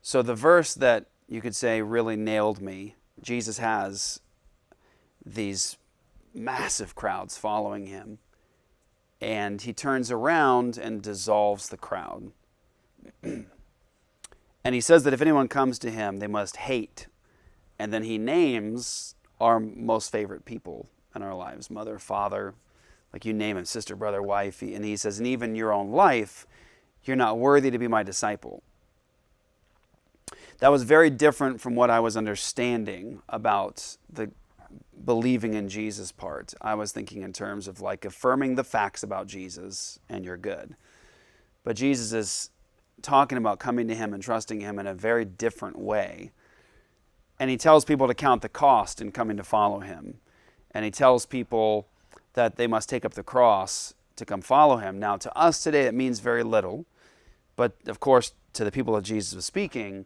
So the verse that you could say really nailed me, Jesus has these massive crowds following him, and he turns around and dissolves the crowd. And he says that if anyone comes to him, they must hate. And then he names our most favorite people in our lives, mother, father, like you name it, sister, brother, wife. And he says, and even your own life, you're not worthy to be my disciple. That was very different from what I was understanding about the believing in Jesus part. I was thinking in terms of like affirming the facts about Jesus and you're good. But Jesus is talking about coming to him and trusting him in a very different way. And he tells people to count the cost in coming to follow him. And he tells people that they must take up the cross to come follow him. Now, to us today, it means very little. But, of course, to the people that Jesus was speaking,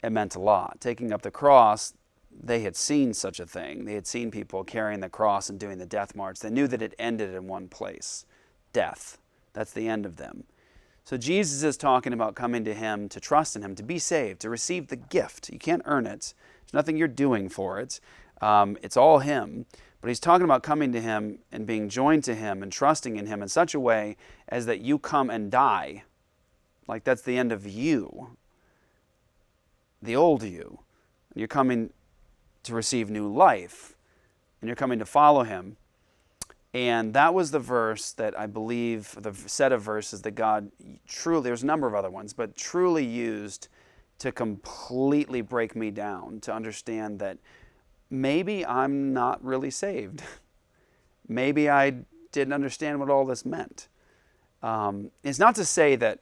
it meant a lot. Taking up the cross, they had seen such a thing. They had seen people carrying the cross and doing the death march. They knew that it ended in one place, death. That's the end of them. So Jesus is talking about coming to him, to trust in him, to be saved, to receive the gift. You can't earn it. There's nothing you're doing for it. It's all him. But he's talking about coming to him and being joined to him and trusting in him in such a way as that you come and die. Like that's the end of you, the old you. And you're coming to receive new life. And you're coming to follow him. And that was the verse that I believe, the set of verses that God truly, there's a number of other ones, but truly used to completely break me down, to understand that maybe I'm not really saved. Maybe I didn't understand what all this meant. It's not to say that,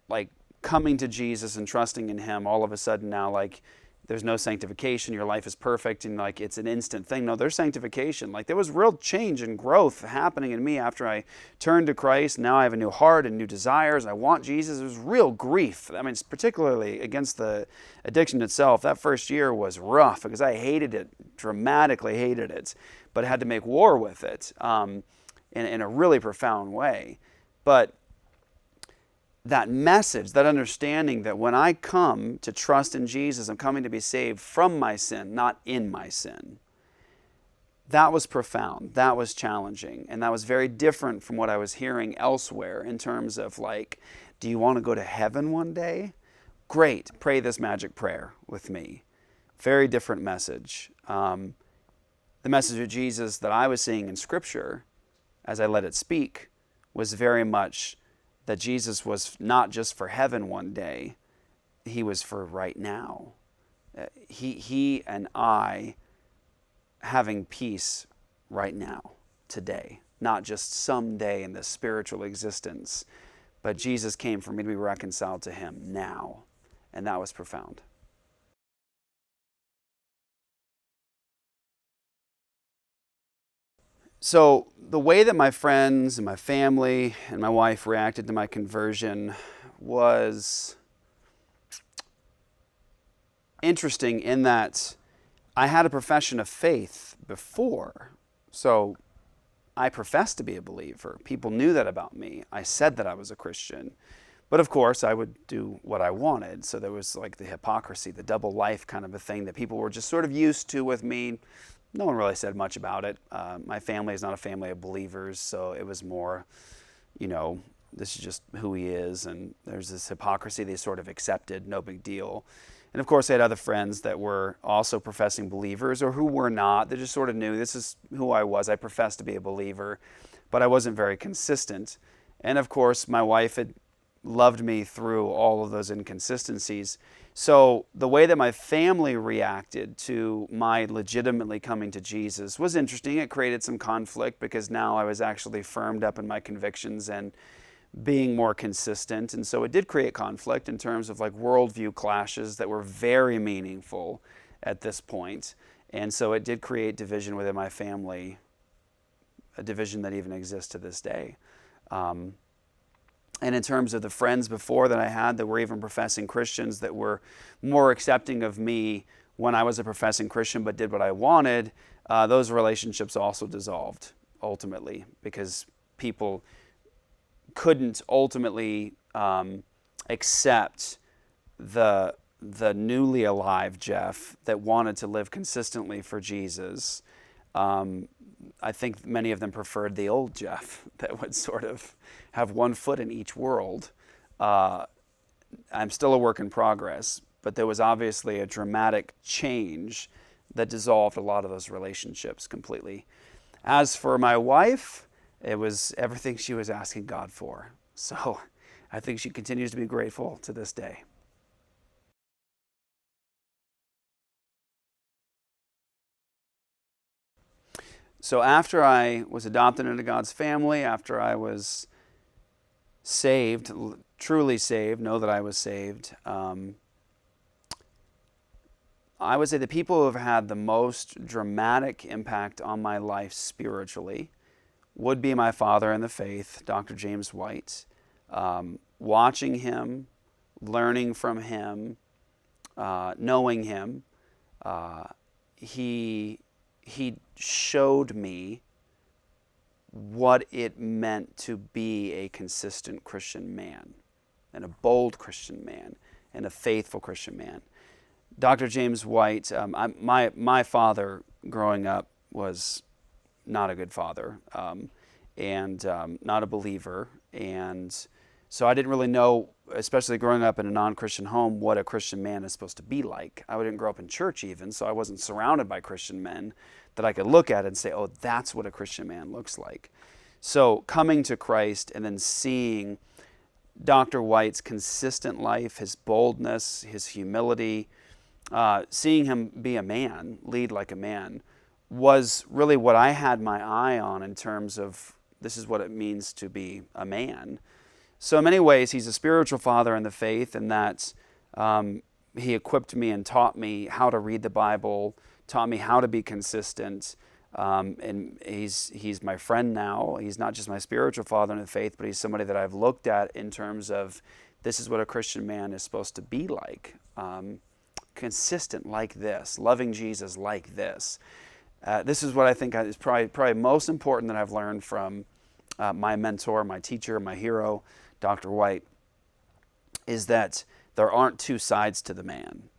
like coming to Jesus and trusting in him, all of a sudden now, like, there's no sanctification, your life is perfect, and like it's an instant thing. No, there's sanctification. Like there was real change and growth happening in me after I turned to Christ. Now I have a new heart and new desires. I want Jesus. It was real grief. I mean, particularly against the addiction itself. That first year was rough because I hated it, dramatically hated it, but had to make war with it in a really profound way. But that message, that understanding that when I come to trust in Jesus, I'm coming to be saved from my sin, not in my sin. That was profound. That was challenging. And that was very different from what I was hearing elsewhere in terms of like, do you want to go to heaven one day? Great. Pray this magic prayer with me. Very different message. The message of Jesus that I was seeing in Scripture as I let it speak was very much that Jesus was not just for heaven one day, he was for right now. He and I having peace right now, today, not just someday in this spiritual existence, but Jesus came for me to be reconciled to him now, and that was profound. So the way that my friends and my family and my wife reacted to my conversion was interesting in that I had a profession of faith before. So I professed to be a believer. People knew that about me. I said that I was a Christian. But of course, I would do what I wanted. So there was like the hypocrisy, the double life kind of a thing that people were just sort of used to with me. No one really said much about it. My family is not a family of believers, so it was more, this is just who he is, and there's this hypocrisy they sort of accepted, no big deal. And of course, I had other friends that were also professing believers or who were not. They just sort of knew this is who I was. I professed to be a believer, but I wasn't very consistent. And of course, my wife had loved me through all of those inconsistencies. So the way that my family reacted to my legitimately coming to Jesus was interesting. It created some conflict because now I was actually firmed up in my convictions and being more consistent. And so it did create conflict in terms of like worldview clashes that were very meaningful at this point. And so it did create division within my family, a division that even exists to this day. And in terms of the friends before that I had that were even professing Christians that were more accepting of me when I was a professing Christian but did what I wanted, those relationships also dissolved ultimately because people couldn't ultimately accept the newly alive Jeff that wanted to live consistently for Jesus. I think many of them preferred the old Jeff that would sort of have one foot in each world. I'm still a work in progress, but there was obviously a dramatic change that dissolved a lot of those relationships completely. As for my wife, it was everything she was asking God for. So I think she continues to be grateful to this day. So after I was adopted into God's family, after I was saved, truly saved, know that I was saved, I would say the people who have had the most dramatic impact on my life spiritually would be my father in the faith, Dr. James White. Watching him, learning from him, knowing him, he showed me what it meant to be a consistent Christian man, and a bold Christian man, and a faithful Christian man. Dr. James White, my father growing up was not a good father, and not a believer, and so I didn't really know, especially growing up in a non-Christian home, what a Christian man is supposed to be like. I didn't grow up in church even, so I wasn't surrounded by Christian men that I could look at and say, oh, that's what a Christian man looks like. So coming to Christ and then seeing Dr. White's consistent life, his boldness, his humility, seeing him be a man, lead like a man, was really what I had my eye on in terms of this is what it means to be a man. So in many ways, he's a spiritual father in the faith, in that he equipped me and taught me how to read the Bible, taught me how to be consistent, and he's my friend now. He's not just my spiritual father in the faith, but he's somebody that I've looked at in terms of this is what a Christian man is supposed to be like. Consistent like this, loving Jesus like this. This is what I think is probably most important that I've learned from my mentor, my teacher, my hero, Dr. White, is that there aren't two sides to the man.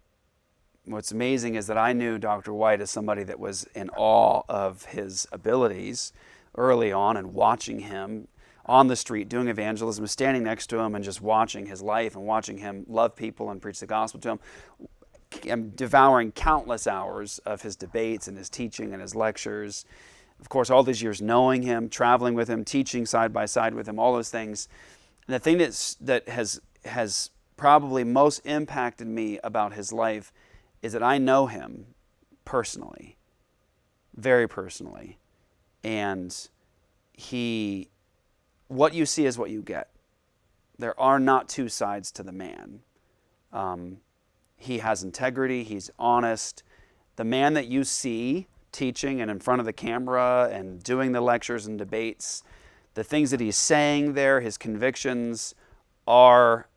What's amazing is that I knew Dr. White as somebody that was in awe of his abilities early on, and watching him on the street doing evangelism, standing next to him and just watching his life and watching him love people and preach the gospel to them. I'm devouring countless hours of his debates and his teaching and his lectures. Of course, all these years knowing him, traveling with him, teaching side by side with him, all those things. And the thing that has probably most impacted me about his life is that I know him personally, very personally. And what you see is what you get. There are not two sides to the man. He has integrity, he's honest. The man that you see teaching and in front of the camera and doing the lectures and debates, the things that he's saying there, his convictions, are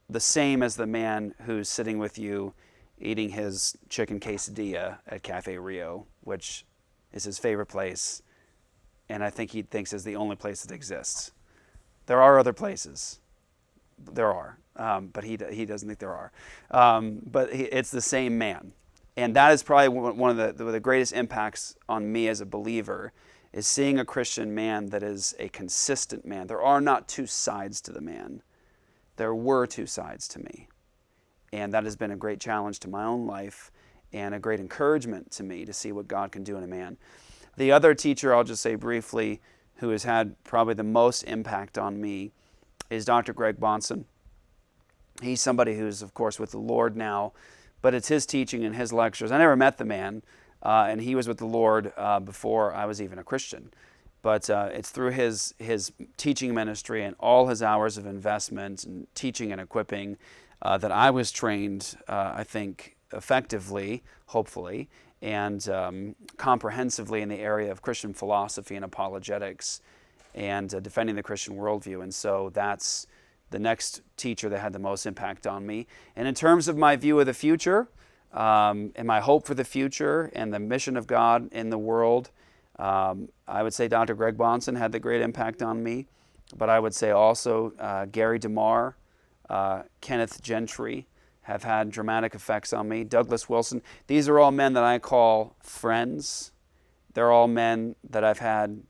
the same as the man who's sitting with you eating his chicken quesadilla at Cafe Rio, which is his favorite place, and I think he thinks is the only place that exists. There are other places. There are, but he doesn't think there are. But it's the same man. And that is probably one of the greatest impacts on me as a believer, is seeing a Christian man that is a consistent man. There are not two sides to the man. There were two sides to me. And that has been a great challenge to my own life and a great encouragement to me to see what God can do in a man. The other teacher, I'll just say briefly, who has had probably the most impact on me is Dr. Greg Bonson. He's somebody who's, of course, with the Lord now, but it's his teaching and his lectures. I never met the man, and he was with the Lord before I was even a Christian. But it's through his teaching ministry and all his hours of investment and teaching and equipping that I was trained, I think, effectively, hopefully, and comprehensively in the area of Christian philosophy and apologetics and defending the Christian worldview. And so that's the next teacher that had the most impact on me. And in terms of my view of the future, and my hope for the future and the mission of God in the world, I would say Dr. Greg Bonson had the great impact on me. But I would say also Gary DeMar, Kenneth Gentry have had dramatic effects on me. Douglas Wilson. These are all men that I call friends. They're all men that I've had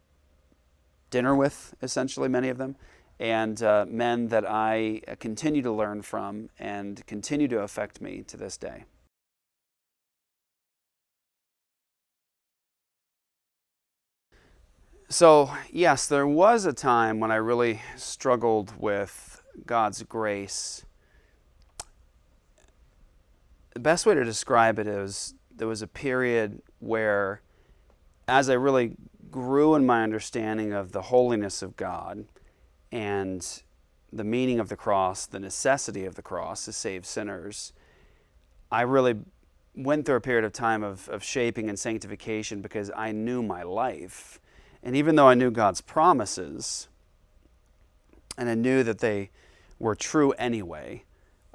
dinner with, essentially, many of them, and men that I continue to learn from and continue to affect me to this day. So, yes, there was a time when I really struggled with God's grace. The best way to describe it is there was a period where, as I really grew in my understanding of the holiness of God and the meaning of the cross, the necessity of the cross to save sinners, I really went through a period of time of shaping and sanctification because I knew my life. And even though I knew God's promises, and I knew that they were true anyway,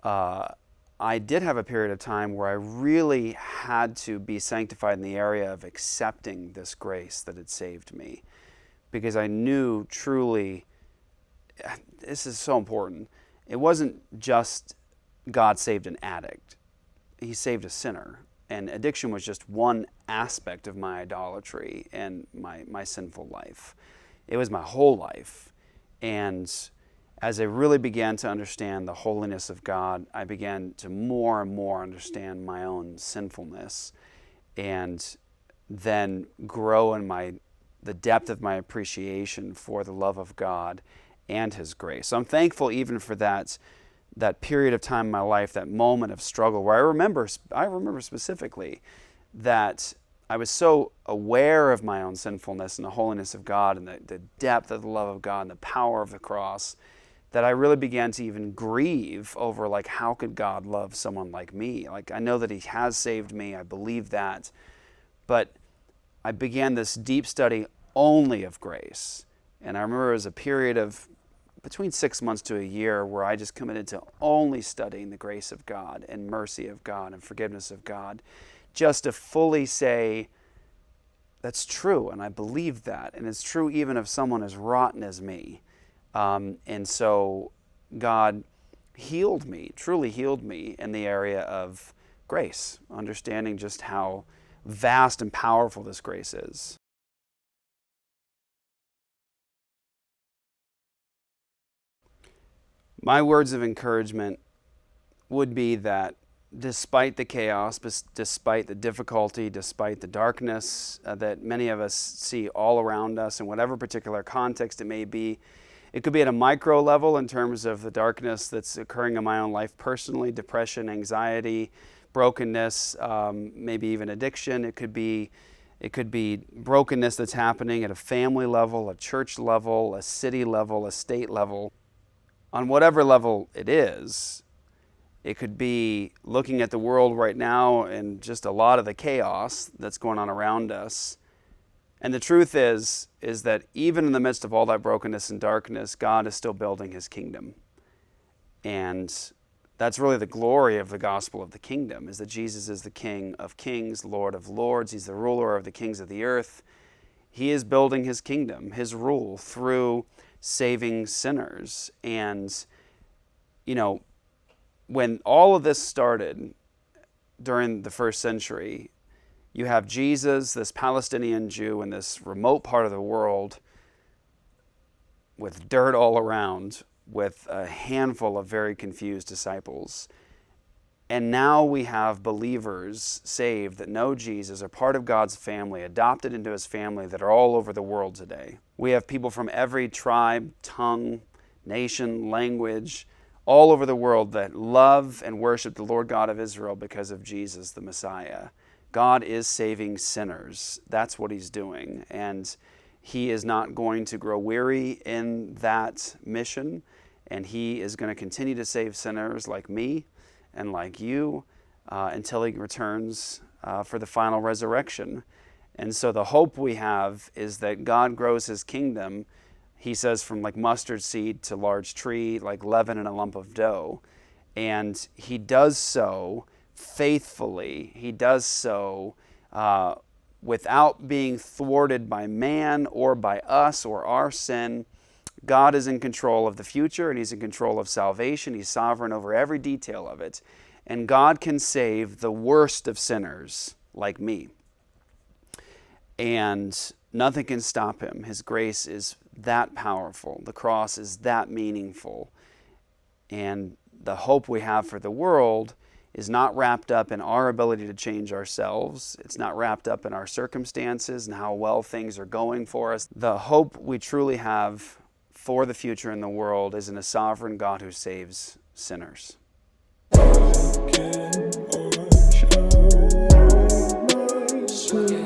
I did have a period of time where I really had to be sanctified in the area of accepting this grace that had saved me. Because I knew truly, this is so important, it wasn't just God saved an addict. He saved a sinner. And addiction was just one aspect of my idolatry and my sinful life. It was my whole life. And as I really began to understand the holiness of God, I began to more and more understand my own sinfulness and then grow in the depth of my appreciation for the love of God and His grace. So I'm thankful even for that period of time in my life, that moment of struggle where I remember specifically that I was so aware of my own sinfulness and the holiness of God and the depth of the love of God and the power of the cross that I really began to even grieve over, like, how could God love someone like me? Like, I know that He has saved me. I believe that. But I began this deep study only of grace. And I remember it was a period of between 6 months to a year where I just committed to only studying the grace of God and mercy of God and forgiveness of God, just to fully say, that's true, and I believe that, and it's true even of someone as rotten as me. And so God healed me, truly healed me in the area of grace, understanding just how vast and powerful this grace is. My words of encouragement would be that despite the chaos, despite the difficulty, despite the darkness that many of us see all around us in whatever particular context it may be, it could be at a micro level in terms of the darkness that's occurring in my own life personally, depression, anxiety, brokenness, maybe even addiction. It could be brokenness that's happening at a family level, a church level, a city level, a state level. On whatever level it is, it could be looking at the world right now and just a lot of the chaos that's going on around us. And the truth is that even in the midst of all that brokenness and darkness, God is still building His kingdom. And that's really the glory of the gospel of the kingdom, is that Jesus is the King of kings, Lord of lords. He's the ruler of the kings of the earth. He is building His kingdom, His rule, through saving sinners. And, you know, when all of this started during the first century, you have Jesus, this Palestinian Jew, in this remote part of the world with dirt all around, with a handful of very confused disciples. And now we have believers saved that know Jesus, are part of God's family, adopted into His family, that are all over the world today. We have people from every tribe, tongue, nation, language, all over the world that love and worship the Lord God of Israel because of Jesus, the Messiah. God is saving sinners. That's what He's doing. And He is not going to grow weary in that mission. And He is going to continue to save sinners like me and like you until He returns for the final resurrection. And so the hope we have is that God grows His kingdom, He says, from like mustard seed to large tree, like leaven in a lump of dough. And He does so faithfully. He does so without being thwarted by man or by us or our sin. God is in control of the future, and He's in control of salvation. He's sovereign over every detail of it. And God can save the worst of sinners like me. And nothing can stop him. His grace is that powerful. The cross is that meaningful. And the hope we have for the world is not wrapped up in our ability to change ourselves. It's not wrapped up in our circumstances and how well things are going for us. The hope we truly have for the future in the world is in a sovereign God who saves sinners. Can or shall my soul